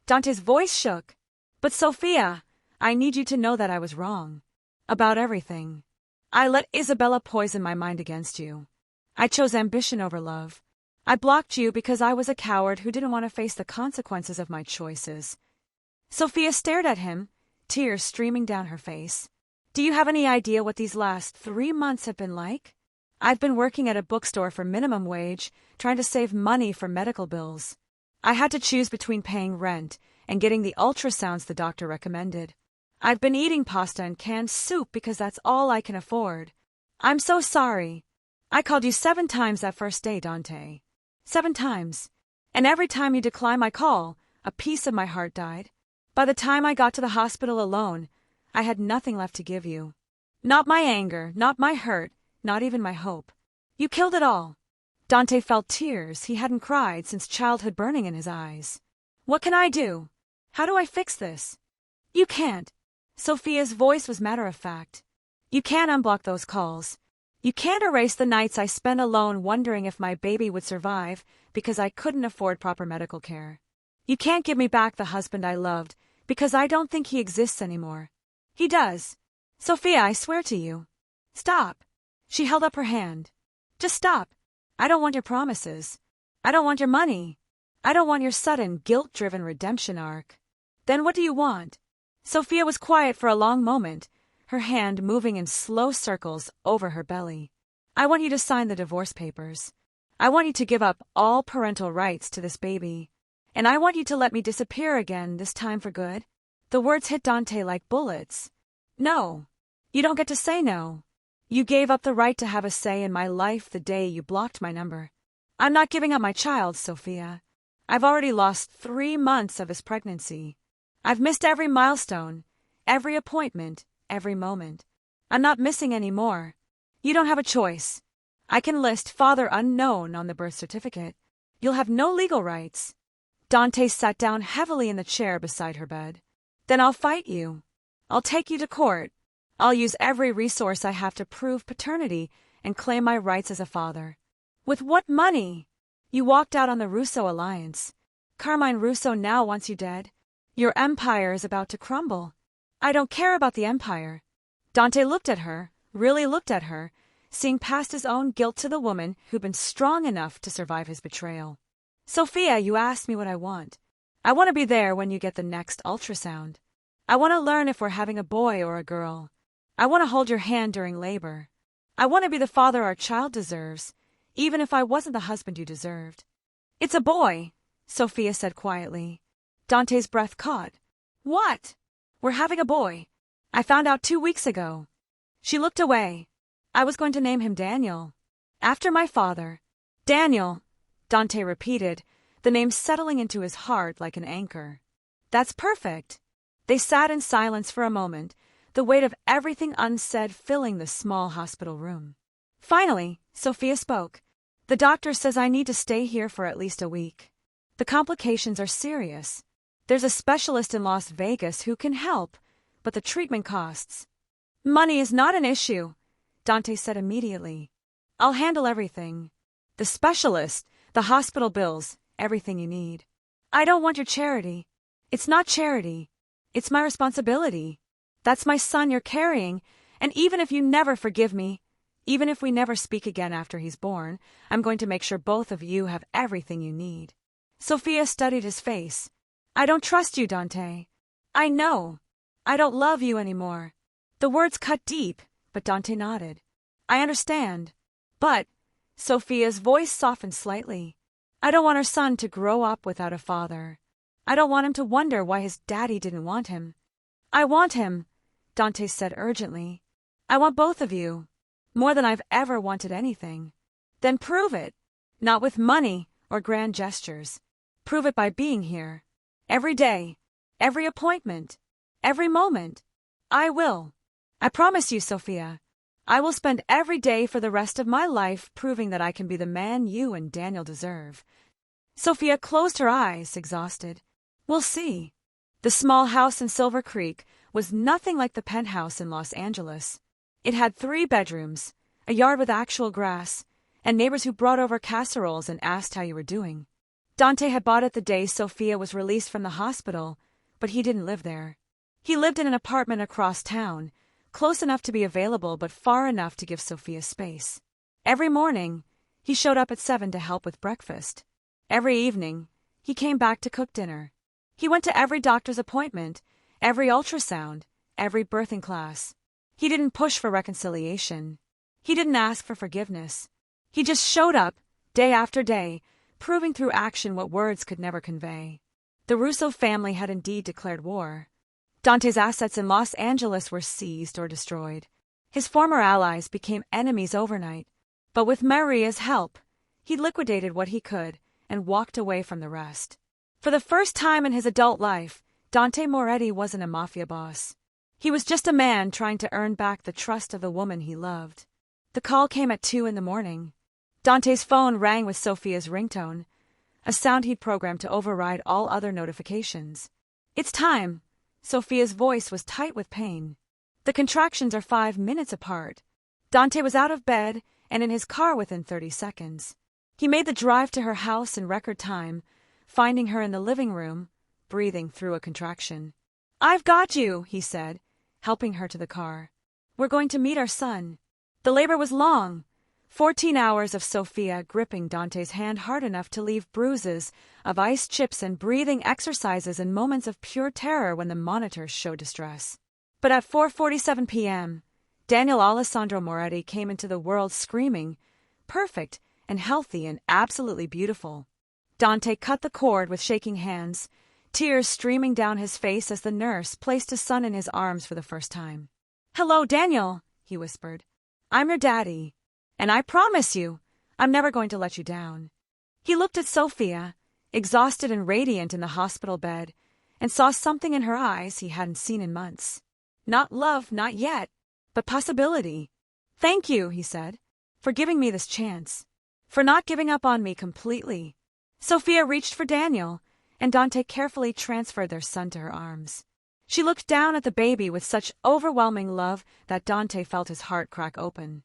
Speaker 1: Dante's voice shook. "But Sophia, I need you to know that I was wrong. About everything. I let Isabella poison my mind against you. I chose ambition over love. I blocked you because I was a coward who didn't want to face the consequences of my choices." Sophia stared at him, tears streaming down her face. "Do you have any idea what these last 3 months have been like? I've been working at a bookstore for minimum wage, trying to save money for medical bills. I had to choose between paying rent and getting the ultrasounds the doctor recommended. I've been eating pasta and canned soup because that's all I can afford. I'm so sorry. I called you 7 times that first day, Dante. 7 times. And every time you declined my call, a piece of my heart died. By the time I got to the hospital alone, I had nothing left to give you. Not my anger, not my hurt, not even my hope. You killed it all. Dante felt tears he hadn't cried since childhood burning in his eyes. What can I do? How do I fix this? You can't. Sophia's voice was matter-of-fact. You can't unblock those calls. You can't erase the nights I spent alone wondering if my baby would survive because I couldn't afford proper medical care. You can't give me back the husband I loved because I don't think he exists anymore. He does. Sophia, I swear to you. Stop. She held up her hand. Just stop. I don't want your promises. I don't want your money. I don't want your sudden, guilt-driven redemption arc. Then what do you want? Sophia was quiet for a long moment, her hand moving in slow circles over her belly. I want you to sign the divorce papers. I want you to give up all parental rights to this baby. And I want you to let me disappear again, this time for good. The words hit Dante like bullets. No. You don't get to say no. You gave up the right to have a say in my life the day you blocked my number. I'm not giving up my child, Sophia. I've already lost 3 months of his pregnancy. I've missed every milestone, every appointment, every moment. I'm not missing any more. You don't have a choice. I can list father unknown on the birth certificate. You'll have no legal rights. Dante sat down heavily in the chair beside her bed. Then I'll fight you. I'll take you to court. I'll use every resource I have to prove paternity and claim my rights as a father. With what money? You walked out on the Russo alliance. Carmine Russo now wants you dead. Your empire is about to crumble. I don't care about the empire. Dante looked at her, really looked at her, seeing past his own guilt to the woman who'd been strong enough to survive his betrayal. Sophia, you asked me what I want. I want to be there when you get the next ultrasound. I want to learn if we're having a boy or a girl. I want to hold your hand during labor. I want to be the father our child deserves, even if I wasn't the husband you deserved. It's a boy, Sophia said quietly. Dante's breath caught. What? We're having a boy. I found out 2 weeks ago. She looked away. I was going to name him Daniel. After my father. Daniel, Dante repeated, the name settling into his heart like an anchor. That's perfect. They sat in silence for a moment, the weight of everything unsaid filling the small hospital room. Finally, Sophia spoke. The doctor says I need to stay here for at least a week. The complications are serious. There's a specialist in Las Vegas who can help, but the treatment costs. Money is not an issue, Dante said immediately. I'll handle everything. The specialist, the hospital bills, everything you need. I don't want your charity. It's not charity. It's my responsibility. That's my son you're carrying, and even if you never forgive me, even if we never speak again after he's born, I'm going to make sure both of you have everything you need. Sophia studied his face. I don't trust you, Dante. I know. I don't love you anymore. The words cut deep, but Dante nodded. I understand. But, Sophia's voice softened slightly. I don't want our son to grow up without a father. I don't want him to wonder why his daddy didn't want him. I want him, Dante said urgently. I want both of you, more than I've ever wanted anything. Then prove it, not with money or grand gestures. Prove it by being here. Every day, every appointment, every moment. I will. I promise you, Sophia. I will spend every day for the rest of my life proving that I can be the man you and Daniel deserve. Sophia closed her eyes, exhausted. We'll see. The small house in Silver Creek was nothing like the penthouse in Los Angeles. It had 3 bedrooms, a yard with actual grass, and neighbors who brought over casseroles and asked how you were doing. Dante had bought it the day Sophia was released from the hospital, but he didn't live there. He lived in an apartment across town, close enough to be available but far enough to give Sophia space. Every morning, he showed up at 7 to help with breakfast. Every evening, he came back to cook dinner. He went to every doctor's appointment, every ultrasound, every birthing class. He didn't push for reconciliation. He didn't ask for forgiveness. He just showed up, day after day, proving through action what words could never convey. The Russo family had indeed declared war. Dante's assets in Los Angeles were seized or destroyed. His former allies became enemies overnight, but with Maria's help, he liquidated what he could and walked away from the rest. For the first time in his adult life, Dante Moretti wasn't a mafia boss. He was just a man trying to earn back the trust of the woman he loved. The call came at 2 a.m. Dante's phone rang with Sophia's ringtone, a sound he'd programmed to override all other notifications. "It's time." Sophia's voice was tight with pain. "The contractions are 5 minutes apart." Dante was out of bed and in his car within 30 seconds. He made the drive to her house in record time, finding her in the living room, breathing through a contraction. "I've got you," he said, helping her to the car. "We're going to meet our son." The labor was long. 14 hours of Sophia gripping Dante's hand hard enough to leave bruises, of ice chips and breathing exercises and moments of pure terror when the monitors showed distress. But at 4:47 p.m., Daniel Alessandro Moretti came into the world screaming, perfect and healthy and absolutely beautiful. Dante cut the cord with shaking hands, tears streaming down his face as the nurse placed his son in his arms for the first time. "Hello, Daniel," he whispered. "I'm your daddy. And I promise you, I'm never going to let you down." He looked at Sophia, exhausted and radiant in the hospital bed, and saw something in her eyes he hadn't seen in months. Not love, not yet, but possibility. "Thank you," he said, "for giving me this chance. For not giving up on me completely." Sophia reached for Daniel, and Dante carefully transferred their son to her arms. She looked down at the baby with such overwhelming love that Dante felt his heart crack open.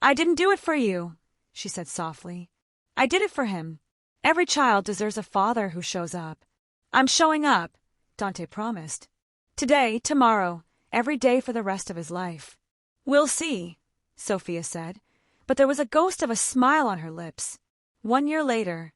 Speaker 1: "I didn't do it for you," she said softly. "I did it for him. Every child deserves a father who shows up." "I'm showing up," Dante promised. "Today, tomorrow, every day for the rest of his life." "We'll see," Sophia said, but there was a ghost of a smile on her lips. 1 year later,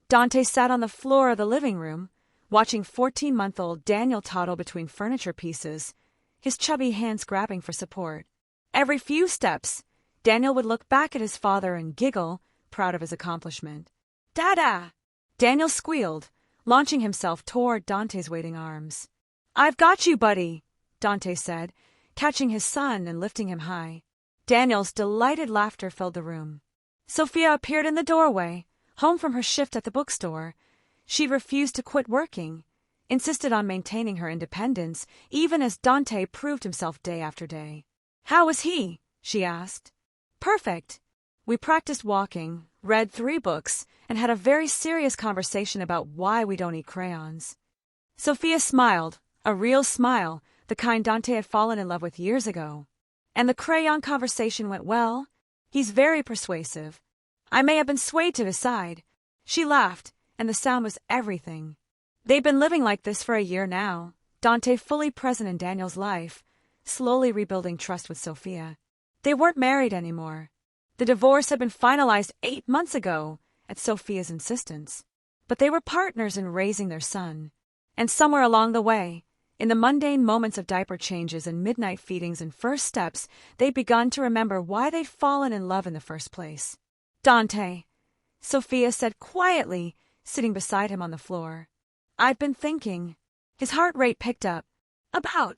Speaker 1: Dante sat on the floor of the living room, watching 14-month-old Daniel toddle between furniture pieces, his chubby hands grabbing for support. Every few steps, Daniel would look back at his father and giggle, proud of his accomplishment. "Dada!" Daniel squealed, launching himself toward Dante's waiting arms. "I've got you, buddy," Dante said, catching his son and lifting him high. Daniel's delighted laughter filled the room. Sophia appeared in the doorway, home from her shift at the bookstore. She refused to quit working, insisted on maintaining her independence, even as Dante proved himself day after day. "How was he?" she asked. "Perfect." We practiced walking, read 3 books, and had a very serious conversation about why we don't eat crayons. Sophia smiled, a real smile, the kind Dante had fallen in love with years ago. "And the crayon conversation went well? He's very persuasive." I may have been swayed to his side. She laughed, and the sound was everything. They'd been living like this for a year now, Dante fully present in Daniel's life, slowly rebuilding trust with Sophia. They weren't married anymore. The divorce had been finalized 8 months ago, at Sophia's insistence. But they were partners in raising their son. And somewhere along the way, in the mundane moments of diaper changes and midnight feedings and first steps, they'd begun to remember why they'd fallen in love in the first place. "Dante," Sophia said quietly, sitting beside him on the floor. "I've been thinking." His heart rate picked up. About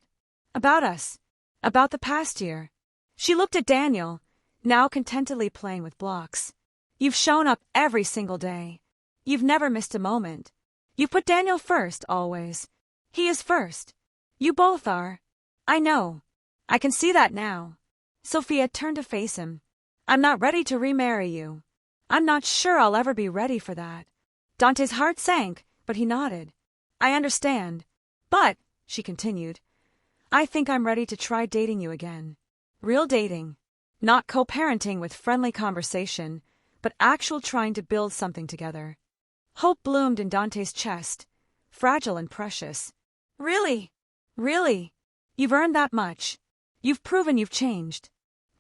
Speaker 1: us. About the past year." She looked at Daniel, now contentedly playing with blocks. "You've shown up every single day. You've never missed a moment. You've put Daniel first, always. He is first. You both are. I know. I can see that now." Sophia turned to face him. "I'm not ready to remarry you. I'm not sure I'll ever be ready for that." Dante's heart sank, but he nodded. "I understand. But," she continued, "I think I'm ready to try dating you again. Real dating. Not co-parenting with friendly conversation, but actual trying to build something together." Hope bloomed in Dante's chest, fragile and precious. "Really? Really? You've earned that much. You've proven you've changed."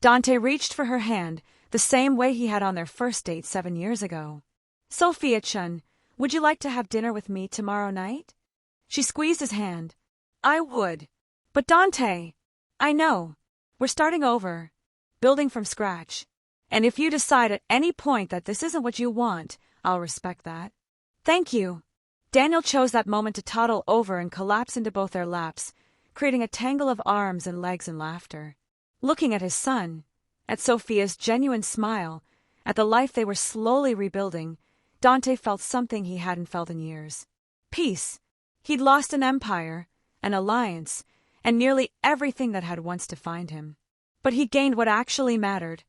Speaker 1: Dante reached for her hand, the same way he had on their first date 7 years ago. "Sophia Chen, would you like to have dinner with me tomorrow night?" She squeezed his hand. "I would. But Dante, I know. We're starting over, building from scratch. And if you decide at any point that this isn't what you want, I'll respect that." "Thank you." Daniel chose that moment to toddle over and collapse into both their laps, creating a tangle of arms and legs and laughter. Looking at his son, at Sophia's genuine smile, at the life they were slowly rebuilding, Dante felt something he hadn't felt in years. Peace. He'd lost an empire, an alliance, and nearly everything that had once defined him. But he gained what actually mattered,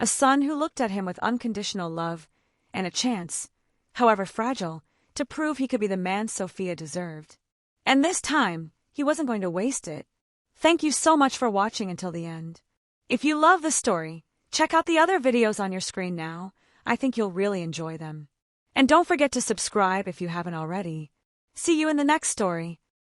Speaker 1: a son who looked at him with unconditional love, and a chance, however fragile, to prove he could be the man Sophia deserved. And this time, he wasn't going to waste it. Thank you so much for watching until the end. If you love the story, check out the other videos on your screen now. I think you'll really enjoy them. And don't forget to subscribe if you haven't already. See you in the next story.